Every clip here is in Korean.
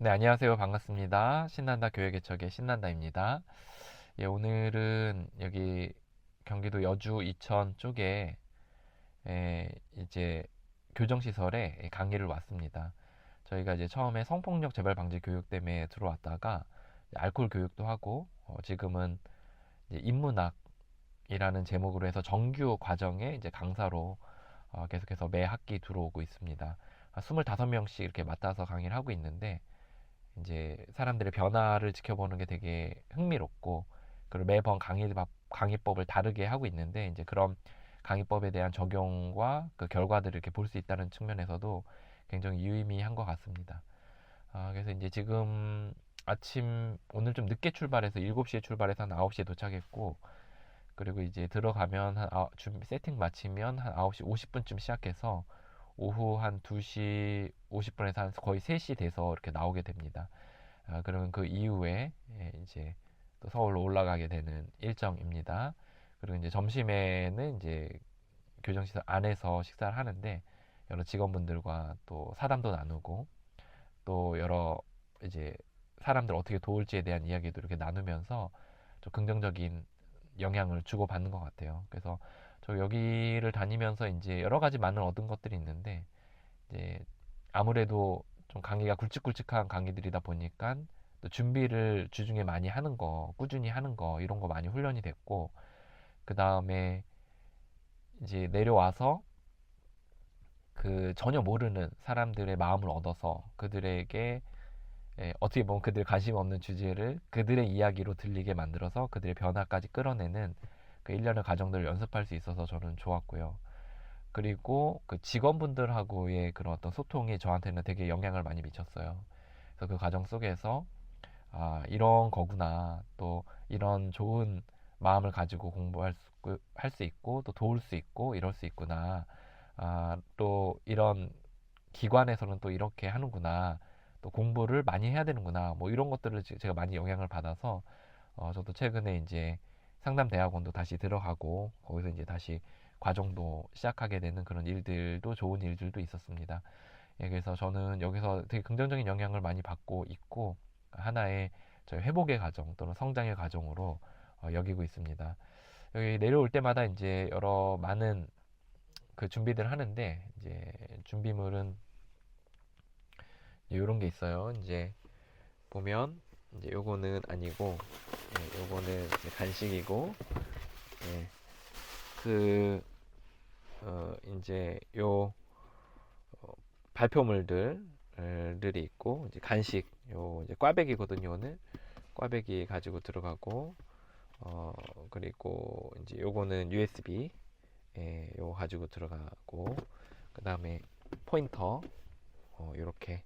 네, 안녕하세요. 반갑습니다. 신난다 교육개척의 신난다입니다. 예, 오늘은 여기 경기도 여주 이천 쪽에 이제 교정시설에 강의를 왔습니다. 저희가 이제 처음에 성폭력 재발 방지 교육 때문에 들어왔다가 알코올 교육도 하고 지금은 이제 인문학이라는 제목으로 해서 정규 과정에 이제 강사로 계속해서 매 학기 들어오고 있습니다. 25명씩 이렇게 맡아서 강의를 하고 있는데 이제 사람들의 변화를 지켜보는 게 되게 흥미롭고, 그리고 매번 강의법을 다르게 하고 있는데, 이제 그런 강의법에 대한 적용과 그 결과들을 이렇게 볼 수 있다는 측면에서도 굉장히 유의미한 것 같습니다. 그래서 이제 지금 아침 오늘 좀 늦게 출발해서 7시에 출발해서 한 9시에 도착했고, 그리고 이제 들어가면 세팅 마치면 한 9시 50분쯤 시작해서 오후 한 2시 50분에서 한 거의 3시 돼서 이렇게 나오게 됩니다. 그러면 그 이후에 이제 또 서울로 올라가게 되는 일정입니다. 그리고 이제 점심에는 이제 교정시설 안에서 식사를 하는데, 여러 직원분들과 또 사담도 나누고, 또 여러 이제 사람들 어떻게 도울지에 대한 이야기도 이렇게 나누면서 좀 긍정적인 영향을 주고받는 것 같아요. 그래서 저 여기를 다니면서 이제 여러 가지 많은 얻은 것들이 있는데, 이제 아무래도 좀 강의가 굵직굵직한 강의들이다 보니까 또 준비를 주중에 많이 하는 거, 꾸준히 하는 거, 이런 거 많이 훈련이 됐고, 그 다음에 이제 내려와서 그 전혀 모르는 사람들의 마음을 얻어서 그들에게 어떻게 보면 그들 관심 없는 주제를 그들의 이야기로 들리게 만들어서 그들의 변화까지 끌어내는 그 일련의 과정들을 연습할 수 있어서 저는 좋았고요. 그리고 그 직원분들하고의 그런 어떤 소통이 저한테는 되게 영향을 많이 미쳤어요. 그래서 그 과정 속에서 이런 거구나, 또 이런 좋은 마음을 가지고 할 수 있고 또 도울 수 있고 이럴 수 있구나. 또 이런 기관에서는 또 이렇게 하는구나. 또 공부를 많이 해야 되는구나. 뭐 이런 것들을 제가 많이 영향을 받아서 저도 최근에 이제 상담대학원도 다시 들어가고 거기서 이제 다시 과정도 시작하게 되는 그런 일들도 좋은 일들도 있었습니다. 예, 그래서 저는 여기서 되게 긍정적인 영향을 많이 받고 있고 하나의 저희 회복의 과정 또는 성장의 과정으로 여기고 있습니다. 여기 내려올 때마다 이제 여러 많은 그 준비들 하는데, 이제 준비물은 이런 게 있어요. 이제 보면 이제 요거는 아니고, 요거는 이제 간식이고, 예, 그 이제 요 발표물들이 있고, 이제 간식 요 이제 꽈배기거든요. 오늘 꽈배기 가지고 들어가고, 그리고 이제 요거는 USB 요거 가지고 들어가고, 그 다음에 포인터 이렇게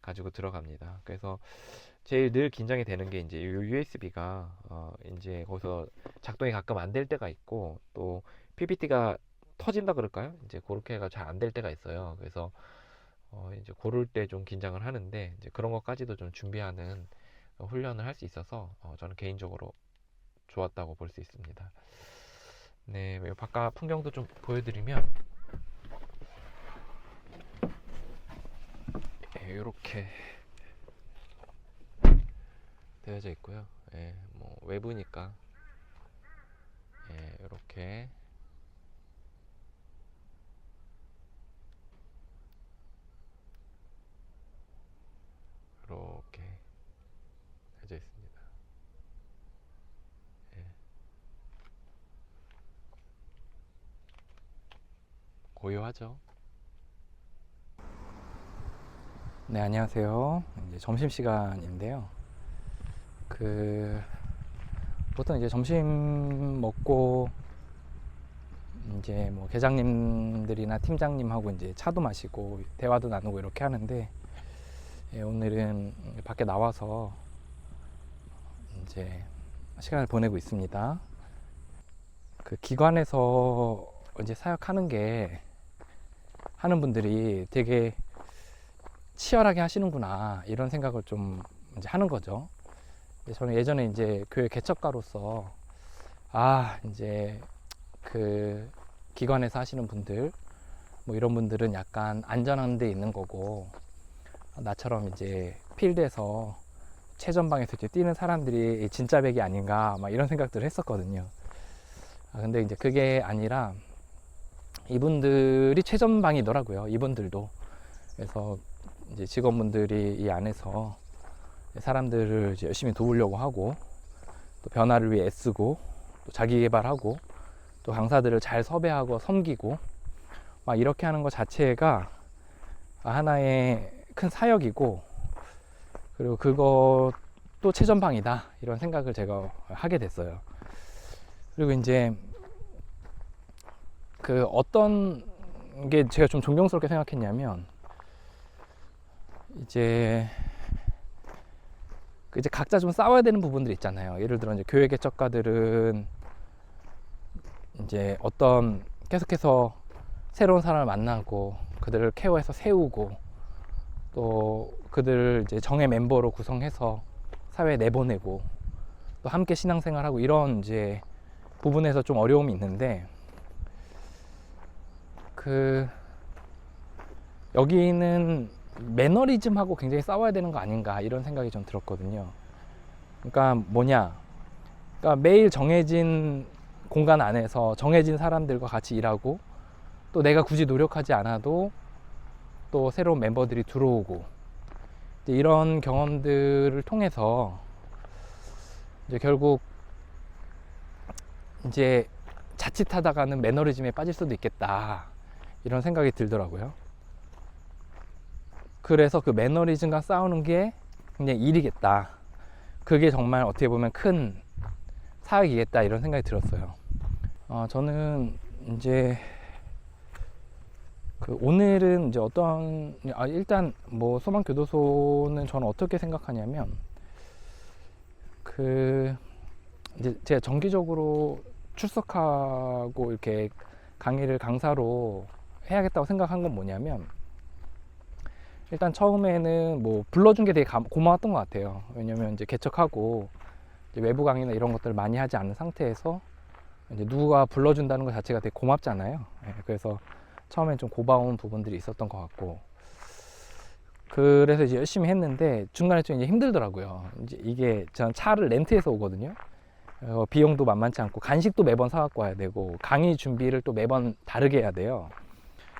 가지고 들어갑니다. 그래서 제일 늘 긴장이 되는 게 이제 요 USB가 이제 거기서 작동이 가끔 안 될 때가 있고, 또 PPT가 터진다 그럴까요? 이제 그렇게가 잘 안 될 때가 있어요. 그래서 이제 고를 때 좀 긴장을 하는데, 이제 그런 것까지도 좀 준비하는 훈련을 할 수 있어서 저는 개인적으로 좋았다고 볼 수 있습니다. 네, 바깥 풍경도 좀 보여드리면 이렇게 되어져 있고요. 뭐 외부니까 이렇게 이렇게 되어져 있습니다. 예, 고요하죠. 네, 안녕하세요. 이제 점심시간인데요. 보통 이제 점심 먹고 이제 뭐 계장님들이나 팀장님하고 이제 차도 마시고 대화도 나누고 이렇게 하는데, 오늘은 밖에 나와서 이제 시간을 보내고 있습니다. 그 기관에서 이제 사역하는 게 하는 분들이 되게 치열하게 하시는구나, 이런 생각을 좀 이제 하는 거죠. 저는 예전에 이제 교회 개척가로서 이제 그 기관에서 하시는 분들, 뭐 이런 분들은 약간 안전한 데 있는 거고, 나처럼 이제 필드에서 최전방에서 이제 뛰는 사람들이 진짜 백이 아닌가 막 이런 생각들을 했었거든요. 근데 이제 그게 아니라 이분들이 최전방이더라고요. 이분들도. 그래서 이제 직원분들이 이 안에서 사람들을 이제 열심히 도우려고 하고 또 변화를 위해 애쓰고 또 자기 개발하고 또 강사들을 잘 섭외하고 섬기고 막 이렇게 하는 것 자체가 하나의 큰 사역이고, 그리고 그것도 최전방이다 이런 생각을 제가 하게 됐어요. 그리고 이제 그 어떤 게 제가 좀 존경스럽게 생각했냐면, 이제 각자 좀 싸워야 되는 부분들 있잖아요. 예를 들어 이제 교회 개척가들은 이제 어떤 계속해서 새로운 사람을 만나고 그들을 케어해서 세우고 또 그들을 이제 정예 멤버로 구성해서 사회에 내보내고 또 함께 신앙생활하고 이런 이제 부분에서 좀 어려움이 있는데, 여기는 매너리즘하고 굉장히 싸워야 되는 거 아닌가 이런 생각이 좀 들었거든요. 그러니까 뭐냐, 그러니까 매일 정해진 공간 안에서 정해진 사람들과 같이 일하고 또 내가 굳이 노력하지 않아도 또 새로운 멤버들이 들어오고 이런 경험들을 통해서 이제 결국 이제 자칫하다가는 매너리즘에 빠질 수도 있겠다 이런 생각이 들더라고요. 그래서 그 매너리즘과 싸우는 게 그냥 일이겠다, 그게 정말 어떻게 보면 큰 사역이겠다 이런 생각이 들었어요. 저는 이제 오늘은 이제 일단 뭐 소망교도소는 저는 어떻게 생각하냐면, 이제 제가 정기적으로 출석하고 이렇게 강의를 강사로 해야겠다고 생각한 건 뭐냐면, 일단 처음에는 뭐 불러준 게 되게 고마웠던 것 같아요. 왜냐면 이제 개척하고 이제 외부 강의나 이런 것들을 많이 하지 않은 상태에서 이제 누가 불러준다는 것 자체가 되게 고맙잖아요. 그래서 처음엔 좀 고마운 부분들이 있었던 것 같고, 그래서 이제 열심히 했는데 중간에 좀 이제 힘들더라고요. 이제 이게 저는 차를 렌트해서 오거든요. 비용도 만만치 않고 간식도 매번 사갖고 와야 되고 강의 준비를 또 매번 다르게 해야 돼요.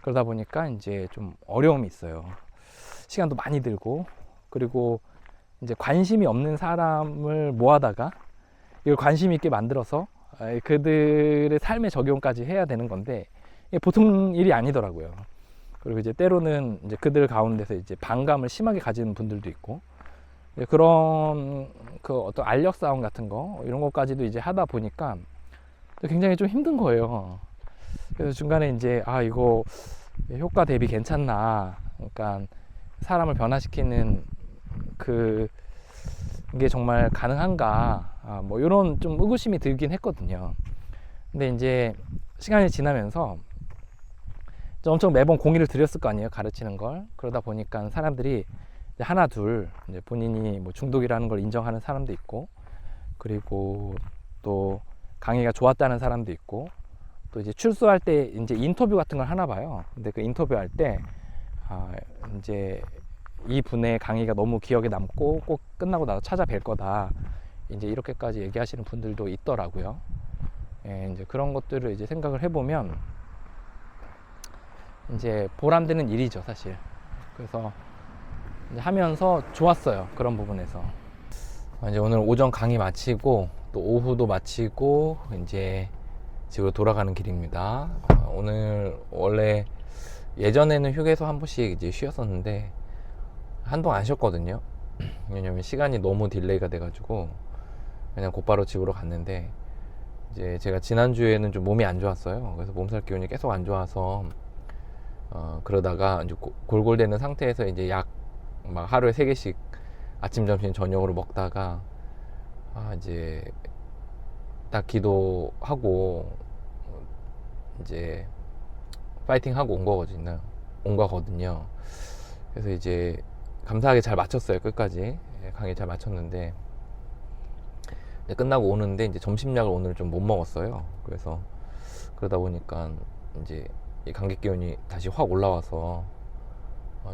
그러다 보니까 이제 좀 어려움이 있어요. 시간도 많이 들고, 그리고 이제 관심이 없는 사람을 모아다가 이걸 관심 있게 만들어서 그들의 삶의 적용까지 해야 되는 건데 이게 보통 일이 아니더라고요. 그리고 이제 때로는 이제 그들 가운데서 이제 반감을 심하게 가지는 분들도 있고, 그런 어떤 알력 싸움 같은 거 이런 것까지도 이제 하다 보니까 굉장히 좀 힘든 거예요. 그래서 중간에 이제 이거 효과 대비 괜찮나, 그러니까 사람을 변화시키는 그게 정말 가능한가, 뭐 이런 좀 의구심이 들긴 했거든요. 근데 이제 시간이 지나면서 엄청 매번 공의를 드렸을 거 아니에요, 가르치는 걸. 그러다 보니까 사람들이 하나 둘 이제 본인이 뭐 중독이라는 걸 인정하는 사람도 있고, 그리고 또 강의가 좋았다는 사람도 있고, 또 이제 출소할 때 이제 인터뷰 같은 걸 하나 봐요. 근데 그 인터뷰할 때 이제 이 분의 강의가 너무 기억에 남고 꼭 끝나고 나서 찾아뵐 거다, 이제 이렇게까지 얘기하시는 분들도 있더라고요. 이제 그런 것들을 이제 생각을 해보면 이제 보람되는 일이죠, 사실. 그래서 이제 하면서 좋았어요, 그런 부분에서. 이제 오늘 오전 강의 마치고 또 오후도 마치고 이제 집으로 돌아가는 길입니다. 오늘 원래 예전에는 휴게소 한 번씩 이제 쉬었었는데 한동안 안 쉬었거든요. 왜냐면 시간이 너무 딜레이가 돼가지고 그냥 곧바로 집으로 갔는데, 이제 제가 지난주에는 좀 몸이 안 좋았어요. 그래서 몸살 기운이 계속 안 좋아서 그러다가 이제 골골대는 상태에서 이제 약 막 하루에 3개씩 아침, 점심, 저녁으로 먹다가 이제 딱 기도하고 이제 파이팅하고 온 거거든요. 그래서 이제 감사하게 잘 마쳤어요, 끝까지. 강의 잘 마쳤는데 이제 끝나고 오는데 이제 점심약을 오늘 좀 못 먹었어요. 그래서 그러다 보니까 이제 이 감기 기운이 다시 확 올라와서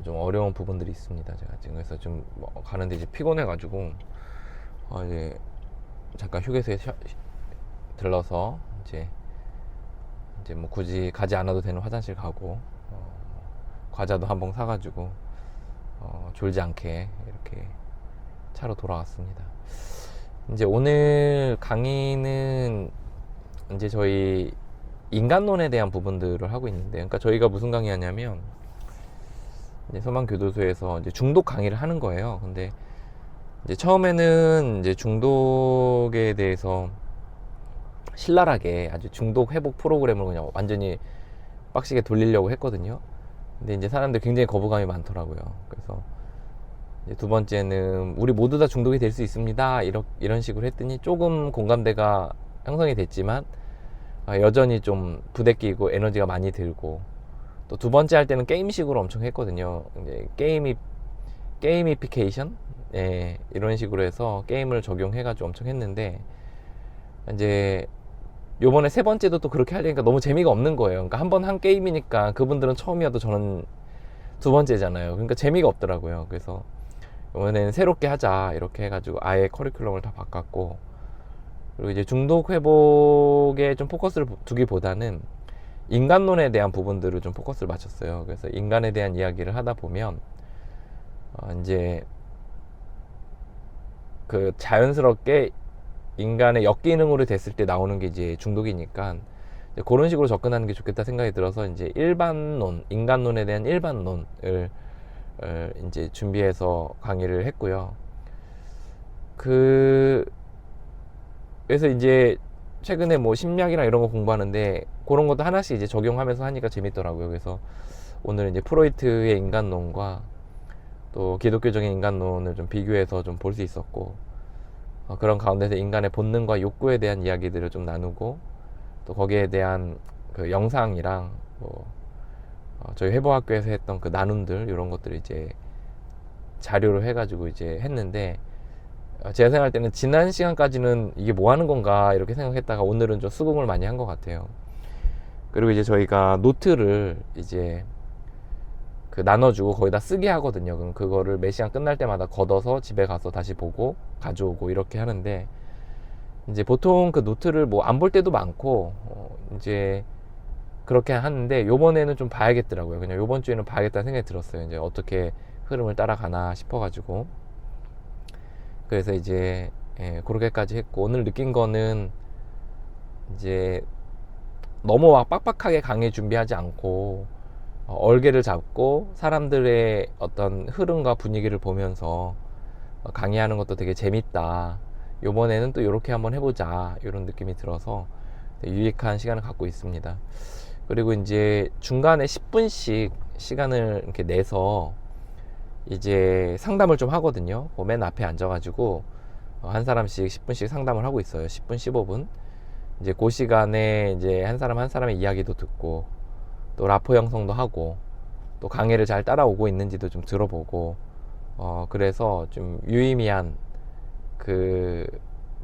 좀 어려운 부분들이 있습니다. 제가 지금 그래서 좀 가는데 이제 피곤해가지고 이제 잠깐 휴게소에 들러서 이제 뭐 굳이 가지 않아도 되는 화장실 가고 과자도 한 봉 사가지고 졸지 않게 이렇게 차로 돌아왔습니다. 이제 오늘 강의는 이제 저희 인간론에 대한 부분들을 하고 있는데, 그러니까 저희가 무슨 강의 하냐면 이제 소망교도소에서 이제 중독 강의를 하는 거예요. 근데 이제 처음에는 이제 중독에 대해서 신랄하게 아주 중독 회복 프로그램을 그냥 완전히 빡시게 돌리려고 했거든요. 근데 이제 사람들 굉장히 거부감이 많더라고요. 그래서 이제 두 번째는 우리 모두 다 중독이 될 수 있습니다. 이런 식으로 했더니 조금 공감대가 형성이 됐지만 여전히 좀 부대끼고 에너지가 많이 들고, 또 두 번째 할 때는 게임식으로 엄청 했거든요. 이제 게이미피케이션? 예, 이런 식으로 해서 게임을 적용해가지고 엄청 했는데, 이제 요번에 세 번째도 또 그렇게 하려니까 너무 재미가 없는 거예요. 그러니까 한 번 한 게임이니까 그분들은 처음이어도 저는 두 번째잖아요. 그러니까 재미가 없더라고요. 그래서 이번에는 새롭게 하자 이렇게 해가지고 아예 커리큘럼을 다 바꿨고, 그리고 이제 중독 회복에 좀 포커스를 두기보다는 인간론에 대한 부분들을 좀 포커스를 맞췄어요. 그래서 인간에 대한 이야기를 하다 보면 이제 그 자연스럽게 인간의 역기능으로 됐을 때 나오는 게 이제 중독이니까 이제 그런 식으로 접근하는 게 좋겠다 생각이 들어서 이제 일반론, 인간론에 대한 일반론을 이제 준비해서 강의를 했고요. 그래서 이제 최근에 뭐 심리학이나 이런 거 공부하는데 그런 것도 하나씩 이제 적용하면서 하니까 재밌더라고요. 그래서 오늘 이제 프로이트의 인간론과 또 기독교적인 인간론을 좀 비교해서 좀 볼 수 있었고, 그런 가운데서 인간의 본능과 욕구에 대한 이야기들을 좀 나누고, 또 거기에 대한 그 영상이랑 뭐 저희 회복학교에서 했던 그 나눔들 이런 것들을 이제 자료로 해가지고 이제 했는데, 제가 생각할 때는 지난 시간까지는 이게 뭐 하는 건가 이렇게 생각했다가 오늘은 좀 수긍을 많이 한 것 같아요. 그리고 이제 저희가 노트를 이제 그 나눠주고 거기다 쓰게 하거든요. 그럼 그거를 매 시간 끝날 때마다 걷어서 집에 가서 다시 보고 가져오고 이렇게 하는데, 이제 보통 그 노트를 뭐 안 볼 때도 많고 이제 그렇게 하는데, 요번에는 좀 봐야겠더라고요. 그냥 요번 주에는 봐야겠다는 생각이 들었어요. 이제 어떻게 흐름을 따라가나 싶어가지고. 그래서 이제 그렇게까지 했고, 오늘 느낀 거는 이제 너무 막 빡빡하게 강의 준비하지 않고 얼개를 잡고 사람들의 어떤 흐름과 분위기를 보면서 강의하는 것도 되게 재밌다. 요번에는 또 이렇게 한번 해보자. 이런 느낌이 들어서 유익한 시간을 갖고 있습니다. 그리고 이제 중간에 10분씩 시간을 이렇게 내서 이제 상담을 좀 하거든요. 맨 앞에 앉아가지고 한 사람씩 10분씩 상담을 하고 있어요. 10분, 15분. 이제 그 시간에 이제 한 사람 한 사람의 이야기도 듣고, 또 라포 형성도 하고, 또 강의를 잘 따라오고 있는지도 좀 들어보고, 그래서 좀 유의미한 그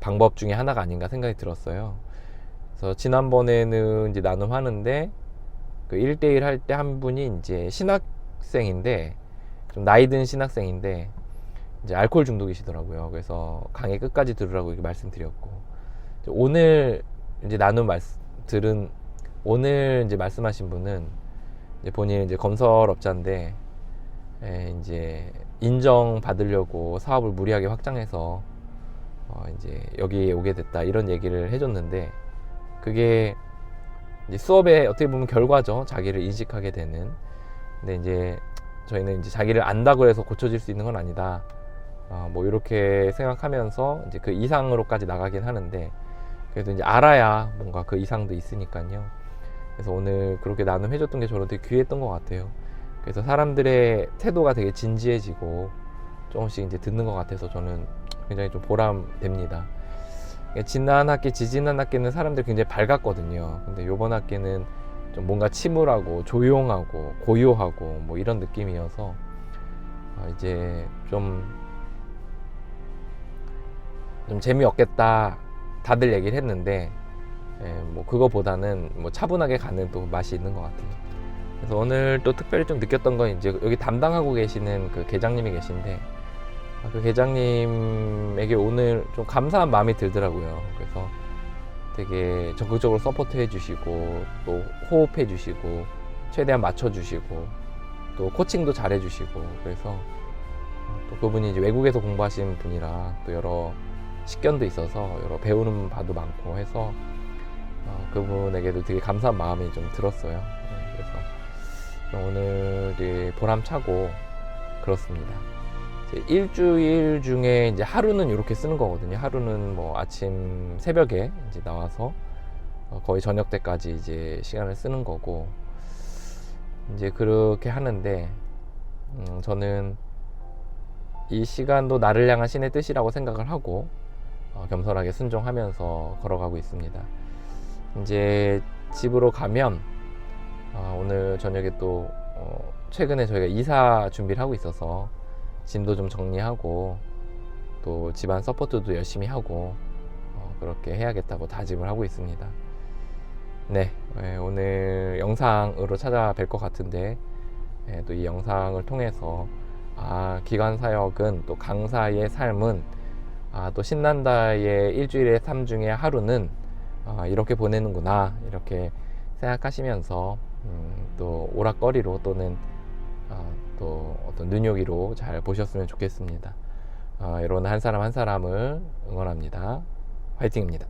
방법 중에 하나가 아닌가 생각이 들었어요. 그래서 지난번에는 이제 나눔하는데 그 1대1 할 때 한 분이 이제 신학생인데, 좀 나이 든 신학생인데 이제 알코올 중독이시더라고요. 그래서 강의 끝까지 들으라고 이렇게 말씀드렸고, 오늘 이제 오늘 이제 말씀하신 분은 이제 본인은 이제 건설업자인데 이제 인정 받으려고 사업을 무리하게 확장해서 이제 여기 오게 됐다 이런 얘기를 해줬는데, 그게 이제 수업의 어떻게 보면 결과죠. 자기를 인식하게 되는. 근데 이제 저희는 이제 자기를 안다고 해서 고쳐질 수 있는 건 아니다. 뭐 이렇게 생각하면서 이제 그 이상으로까지 나가긴 하는데, 그래도 이제 알아야 뭔가 그 이상도 있으니까요. 그래서 오늘 그렇게 나눔해줬던 게 저는 되게 귀했던 것 같아요. 그래서 사람들의 태도가 되게 진지해지고 조금씩 이제 듣는 것 같아서 저는 굉장히 좀 보람됩니다. 지난 학기, 지지난 학기는 사람들 굉장히 밝았거든요. 근데 요번 학기는 좀 뭔가 침울하고 조용하고 고요하고 뭐 이런 느낌이어서 이제 좀 재미없겠다 다들 얘기를 했는데, 뭐 그거보다는 뭐 차분하게 가는 또 맛이 있는 것 같아요. 그래서 오늘 또 특별히 좀 느꼈던 건 이제 여기 담당하고 계시는 그 계장님이 계신데 그 계장님에게 오늘 좀 감사한 마음이 들더라고요. 그래서 되게 적극적으로 서포트 해주시고 또 호흡해 주시고 최대한 맞춰 주시고 또 코칭도 잘해 주시고 그래서 또 그분이 이제 외국에서 공부하신 분이라 또 여러 식견도 있어서 여러 배우는 바도 많고 해서 그분에게도 되게 감사한 마음이 좀 들었어요. 네, 그래서 오늘이 보람차고 그렇습니다. 이제 일주일 중에 이제 하루는 이렇게 쓰는 거거든요. 하루는 뭐 아침 새벽에 이제 나와서 거의 저녁 때까지 이제 시간을 쓰는 거고 이제 그렇게 하는데 저는 이 시간도 나를 향한 신의 뜻이라고 생각을 하고 겸손하게 순종하면서 걸어가고 있습니다. 이제 집으로 가면 오늘 저녁에 또 최근에 저희가 이사 준비를 하고 있어서 짐도 좀 정리하고 또 집안 서포트도 열심히 하고 그렇게 해야겠다고 다짐을 하고 있습니다. 네, 오늘 영상으로 찾아뵐 것 같은데 또 이 영상을 통해서 기관 사역은 또 강사의 삶은 또 신난다의 일주일의 삶 중에 하루는 이렇게 보내는구나 이렇게 생각하시면서 또 오락거리로 또는 또 어떤 눈요기로 잘 보셨으면 좋겠습니다. 여러분 한 사람 한 사람을 응원합니다. 화이팅입니다.